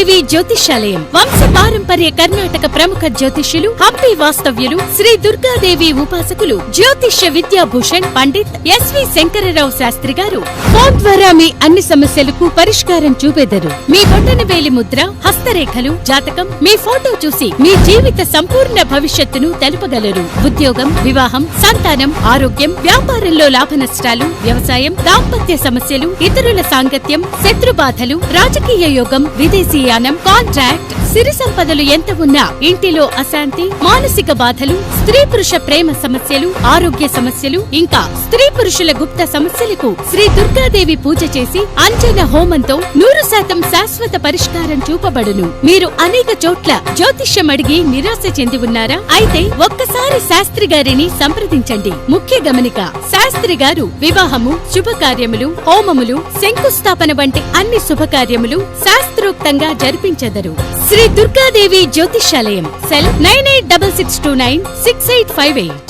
దుర్గాదేవి జ్యోతిష్యాలయం వంశ పారంపర్య కర్ణాటక ప్రముఖ జ్యోతిష్యులు హంపి వాస్తవ్యులు శ్రీ దుర్గాదేవి ఉపాసకులు జ్యోతిష్య విద్యాభూషణ్ పండిత్ ఎస్వి శంకరరావు శాస్త్రి గారు ఫోన్ ద్వారా మీ అన్ని సమస్యలకు పరిష్కారం చూపెదరు. మీ బొటనవేలి ముద్ర, హస్తరేఖలు, జాతకం, మీ ఫోటో చూసి మీ జీవిత సంపూర్ణ భవిష్యత్తును తెలుపగలరు. ఉద్యోగం, వివాహం, సంతానం, ఆరోగ్యం, వ్యాపారంలో లాభ నష్టాలు, వ్యవసాయం, దాంపత్య సమస్యలు, ఇతరుల సాంగత్యం, శత్రుబాధలు, రాజకీయ యోగం, విదేశీయానం, కాంట్రాక్ట్, సిరి సంపదలు ఎంత ఉన్నా ఇంటిలో అశాంతి, మానసిక బాధలు, స్త్రీ పురుష ప్రేమ సమస్యలు, ఆరోగ్య సమస్యలు, ఇంకా స్త్రీ పురుషుల గుప్త సమస్యలకు శ్రీ దుర్గాదేవి పూజ చేసి అంజన హోమంతో 100% శాశ్వత పరిష్కారం చూపబడును. మీరు అనేక చోట్ల జ్యోతిష్యం అడిగి నిరాశ చెంది ఉన్నారా? అయితే ఒక్కసారి శాస్త్రి గారిని సంప్రదించండి. ముఖ్య గమనిక: శాస్త్రి గారు వివాహము, శుభకార్యములు, హోమములు, శంకుస్థాపన వంటి అన్ని శుభకార్యములు శాస్త్రోక్తంగా జరిపించెదరు. శ్రీ దుర్గాదేవి జ్యోతిష్యాలయం. సెల్ 9866296858.